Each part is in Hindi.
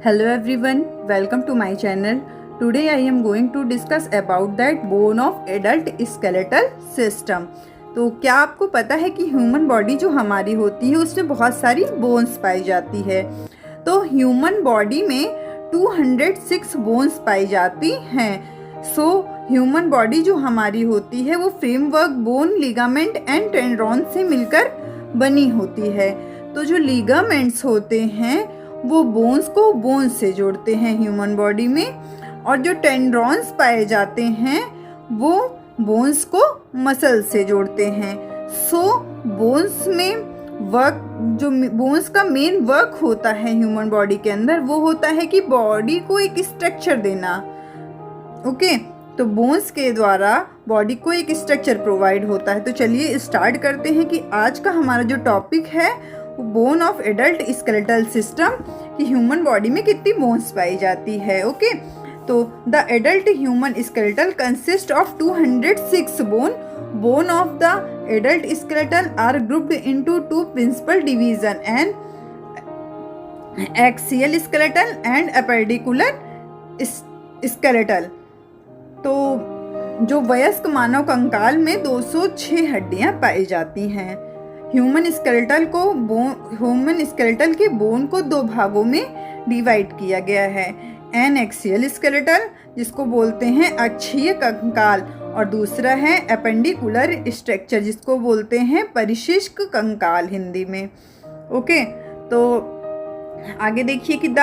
Hello everyone, welcome to my channel. Today I am going to discuss about that bone of adult skeletal system. तो क्या आपको पता है कि ह्यूमन बॉडी जो हमारी होती है उसमें बहुत सारी बोन्स पाई जाती है। तो ह्यूमन बॉडी में 206 बोन्स पाई जाती हैं। सो ह्यूमन बॉडी जो हमारी होती है वो फ्रेमवर्क, बोन, लिगामेंट एंड टेंड्रॉन से मिलकर बनी होती है। तो जो लिगामेंट्स होते हैं वो बोन्स को बोन्स से जोड़ते हैं ह्यूमन बॉडी में, और जो टेंड्रॉन्स पाए जाते हैं वो बोन्स को मसल से जोड़ते हैं। सो बोन्स में वर्क, जो बोन्स का मेन वर्क होता है ह्यूमन बॉडी के अंदर, वो होता है कि बॉडी को एक स्ट्रक्चर देना। ओके, तो बोन्स के द्वारा बॉडी को एक स्ट्रक्चर प्रोवाइड होता है। तो चलिए स्टार्ट करते हैं कि आज का हमारा जो टॉपिक है bone of adult skeletal system, कि ह्यूमन बॉडी में कितनी बोन्स पाई जाती है। ओके, तो the adult human skeletal consist of 206 bone of the adult skeletal are grouped into two principal division and axial skeletal and appendicular skeletal. तो जो वयस्क मानव कंकाल में 206 हड्डियां पाई जाती हैं। ह्यूमन स्केलेटल के बोन को दो भागों में डिवाइड किया गया है। एन एक्सियल स्केलेटल, जिसको बोलते हैं अक्षीय कंकाल, और दूसरा है एपेंडिकुलर स्ट्रक्चर, जिसको बोलते हैं परिशिष्ट कंकाल हिंदी में। ओके, तो आगे देखिए कि the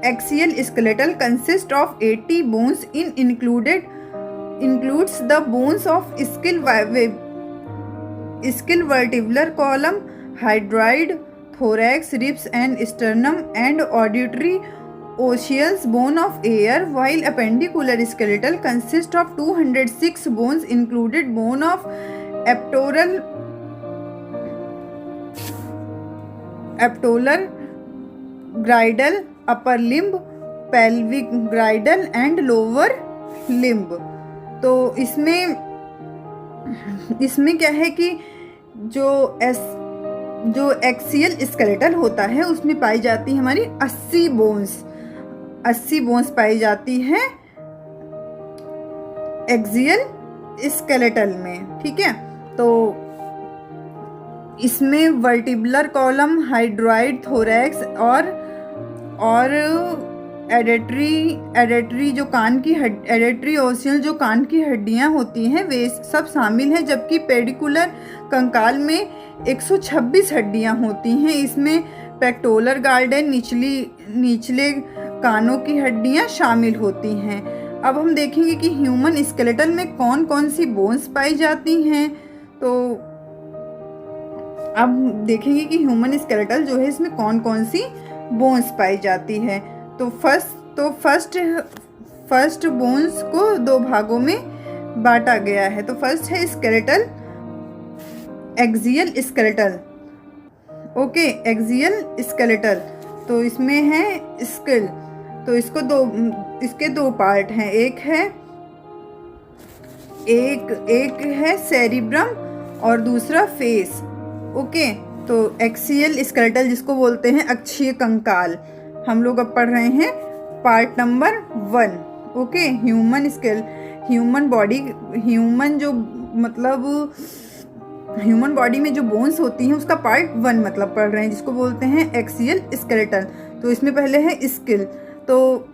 axial skeletal consist of 80 bones includes the bones of skull vertebral column, hyoid, thorax, ribs and sternum, and auditory osseous bone of ear, while appendicular skeletal consists of 206 bones included bone of aptolar girdle, upper limb, pelvic girdle and lower limb। तो इसमें क्या है कि जो एक्सियल स्केलेटल होता है उसमें पाई जाती है हमारी 80 बोन्स पाई जाती है एक्सियल स्केलेटल में। ठीक है, तो इसमें वर्टिब्रल कॉलम, हाइड्रॉइड, थोरैक्स और एडेटरी जो कान की एडेटरी ओसियल जो कान की हड्डियां होती हैं वे सब शामिल हैं, जबकि पेडिकुलर कंकाल में 126 हड्डियां होती हैं। इसमें पेक्टोलर गार्डन, निचले कानों की हड्डियां शामिल होती हैं। अब हम देखेंगे कि ह्यूमन स्केलेटल में कौन कौन सी बोन्स पाई जाती हैं। तो अब देखेंगे कि ह्यूमन स्केलेटल जो है इसमें कौन कौन सी बोन्स पाई जाती है। तो फर्स्ट बोन्स को दो भागों में बांटा गया है। तो फर्स्ट है skeletal, axial skeletal. Okay, axial skeletal, तो इसमें है स्किल। तो इसके दो पार्ट हैं, एक है सेरिब्रम और दूसरा फेस। ओके, तो एक्सियल स्केलेटल जिसको बोलते हैं अक्षीय कंकाल, हम लोग अब पढ़ रहे हैं part number 1। Okay, human body में जो बोन्स होती हैं उसका पार्ट 1 मतलब पढ़ रहे हैं, जिसको बोलते हैं एक्सियल स्केलेटल। तो इसमें पहले है स्किल। तो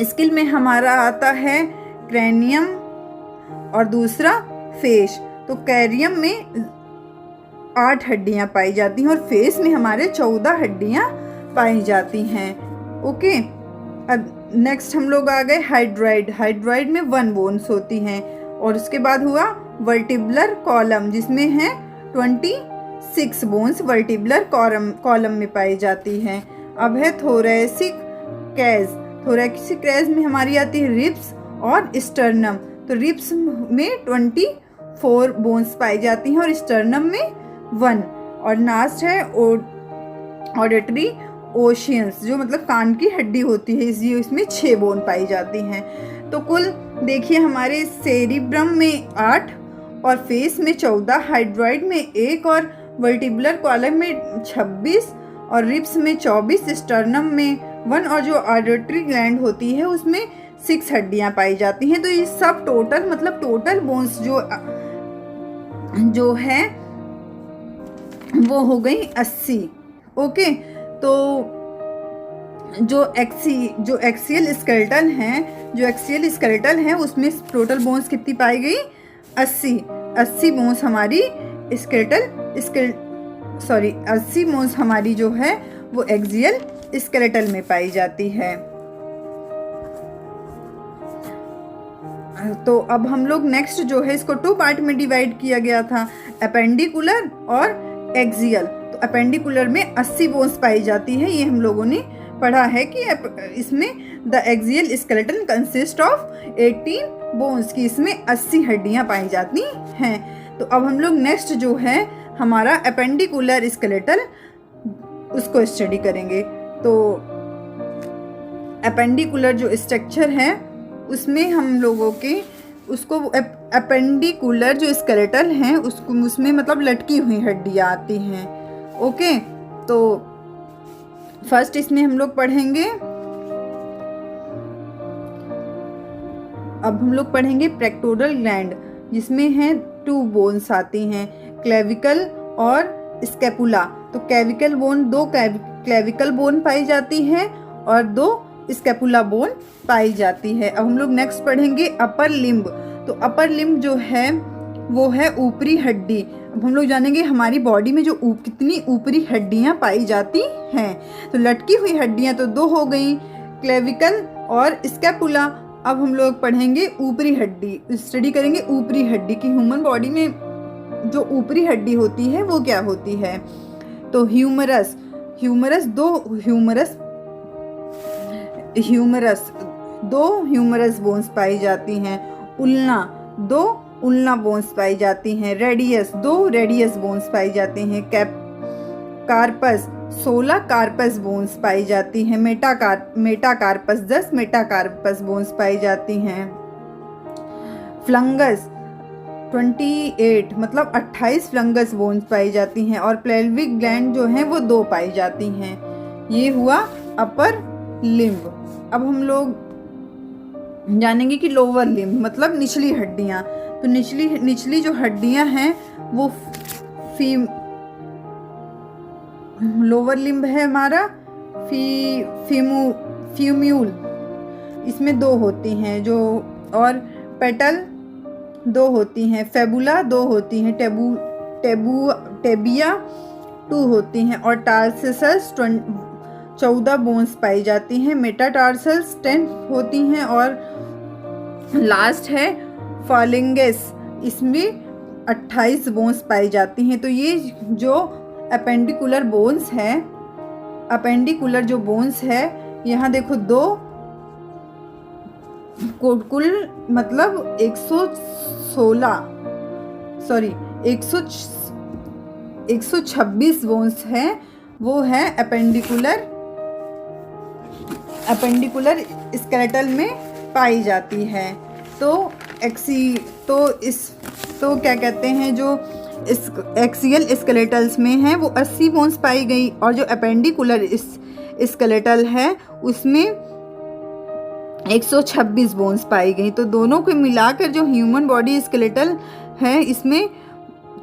स्किल में हमारा आता है क्रैनियम और दूसरा फेस। तो कैरियम में 8 हड्डियां पाई जाती हैं और फेस में हमारे 14 हड्डियां पाई जाती हैं। ओके, अब नेक्स्ट हम लोग आ गए हाइड्रॉइड में 1 बोन्स होती हैं, और उसके बाद हुआ वर्टिब्रल कॉलम, जिसमें है 26 बोन्स वर्टिब्रल कॉलम में पाई जाती हैं। अब है थोरैसिक कैज में हमारी आती है रिब्स और स्टर्नम। तो रिब्स में 24 बोन्स पाई जाती हैं और स्टर्नम में 1। और लास्ट है ऑडिटरी ओशियंस, जो मतलब कान की हड्डी होती है, इसमें 6 बोन पाई जाती हैं। तो कुल देखिए हमारे सेरिब्रम में 8 और फेस में 14, हाइड्रॉइड में 1 और वर्टिब्रल कॉलम में 26 और रिब्स में 24, स्टर्नम में 1 और जो आर्टरी ग्लैंड होती है उसमें 6 हड्डियां पाई जाती हैं। तो ये सब टोटल मतलब टोटल बोन्स जो है वो हो गई 80। ओके, तो जो एक्सियल स्केलेटल है उसमें टोटल बोन्स कितनी पाई गई? 80 बोन्स हमारी 80 बोन्स हमारी जो है वो एक्सियल स्केलेटल में पाई जाती है। तो अब हम लोग नेक्स्ट जो है इसको 2 पार्ट में डिवाइड किया गया था, अपेंडिकुलर और एक्सियल। तो अपेंडिकुलर में 80 बोन्स पाई जाती है, ये हम लोगों ने पढ़ा है कि इसमें the axial skeleton consist of 18 bones की, इसमें 80 हड्डियां पाई जाती हैं। तो अब हम लोग नेक्स्ट जो है हमारा अपेंडिकुलर स्केलेटल उसको स्टडी करेंगे। तो अपेंडिकुलर जो स्ट्रक्चर है उसमें हम लोगों के उसको अपेंडिकुलर जो स्केलेटल है उसमें मतलब लटकी हुई हड्डियां आती हैं। ओके, तो फर्स्ट इसमें हम लोग पढ़ेंगे, अब हम लोग पढ़ेंगे पेक्टोरल ग्लैंड, जिसमें हैं 2 बोन्स आती हैं, क्लेविकल और स्कैपुला। तो क्लेविकल बोन 2 क्लेविकल बोन पाई जाती है और 2 स्कैपुला बोन पाई जाती है। अब हम लोग नेक्स्ट पढ़ेंगे अपर लिम्ब। तो अपर लिम्ब जो है वो है ऊपरी हड्डी। अब हम लोग जानेंगे हमारी बॉडी में जो कितनी ऊपरी हड्डियां पाई जाती हैं। तो लटकी हुई हड्डियां तो 2 हो गई, क्लेविकल और स्कैपुला। अब हम लोग पढ़ेंगे ऊपरी हड्डी, स्टडी करेंगे ऊपरी हड्डी की। ह्यूमन बॉडी में जो ऊपरी हड्डी होती है वो क्या होती है? तो ह्यूमरस 2 ह्यूमरस बोन्स पाई जाती हैं, उल्ना 2 उल्ना बोन्स पाई जाती हैं, रेडियस 2 रेडियस बोन्स पाई जाती हैं, कार्पस 16 कार्पस बोन्स पाई जाती हैं, मेटाकार्पस 10 मेटाकार्पस बोन्स पाई जाती हैं, फ्लंगस 28 मतलब 28 फ्लंगस बोन्स पाई जाती हैं, और पेल्विक ग्लैंड जो हैं वो 2 पाई जाती हैं। ये हुआ अपर लिम्ब। अब हम लोग जानेंगे कि लोअर लिम्ब मतलब निचली हड्डियां। तो निचली जो हड्डियां हैं वो लोअर लिम्ब है हमारा फ्यूम्यूल, इसमें 2 होती हैं जो, और पेटल 2 होती हैं, फेबुला 2 होती हैं, टेबिया 2 होती हैं, और टार्सस 14 बोन्स पाई जाती हैं, मेटाटार्सल्स 10 होती हैं, और लास्ट है फालिंगस, इसमें 28 बोन्स पाई जाती हैं। तो ये जो अपेंडिकुलर जो बोन्स है यहाँ देखो 2 कुल मतलब 126 बोन्स है, वो है अपेंडिकुलर स्केलेटल में पाई जाती है। तो क्या कहते हैं, जो एक्सियल स्केलेटल्स में है वो 80 बोन्स पाई गई, और जो अपेंडिकुलर स्केलेटल है उसमें 126 बोन्स पाई गई। तो दोनों को मिलाकर जो ह्यूमन बॉडी स्केलेटल है इसमें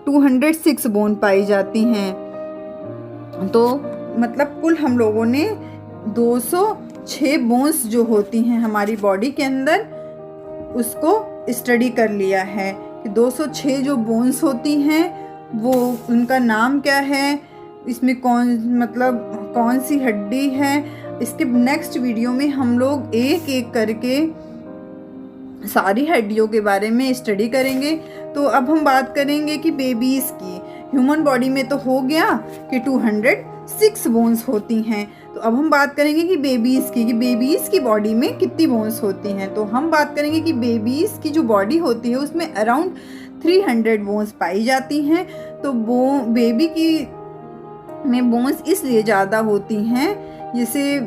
206 बोन पाई जाती हैं। तो मतलब कुल हम लोगों ने 206 बोन्स जो होती हैं हमारी बॉडी के अंदर उसको स्टडी कर लिया है कि 206 जो बोन्स होती हैं वो उनका नाम क्या है, इसमें कौन सी हड्डी है। इसके नेक्स्ट वीडियो में हम लोग एक एक करके सारी हड्डियों के बारे में स्टडी करेंगे। तो अब हम बात करेंगे कि बेबीज़ की। ह्यूमन बॉडी में तो हो गया कि 206 बोन्स होती हैं। तो अब हम बात करेंगे कि बेबीज़ की बॉडी में कितनी बोन्स होती हैं। तो हम बात करेंगे कि बेबीज़ की जो बॉडी होती है उसमें अराउंड 300 बोन्स पाई जाती हैं। तो बेबी की में बोन्स इसलिए ज़्यादा होती हैं, जैसे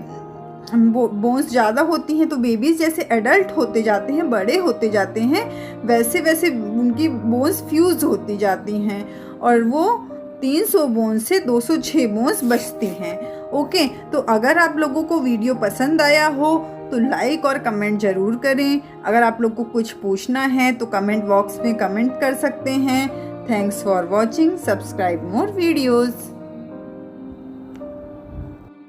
बोन्स ज़्यादा होती हैं तो बेबीज़ जैसे एडल्ट होते जाते हैं, बड़े होते जाते हैं, वैसे वैसे उनकी बोन्स फ्यूज़ होती जाती हैं और वो 300 बोन्स से 206 बोन्स बचती हैं। ओके, तो अगर आप लोगों को वीडियो पसंद आया हो तो लाइक और कमेंट ज़रूर करें। अगर आप लोग को कुछ पूछना है तो कमेंट बॉक्स में कमेंट कर सकते हैं। Thanks for watching, subscribe more videos.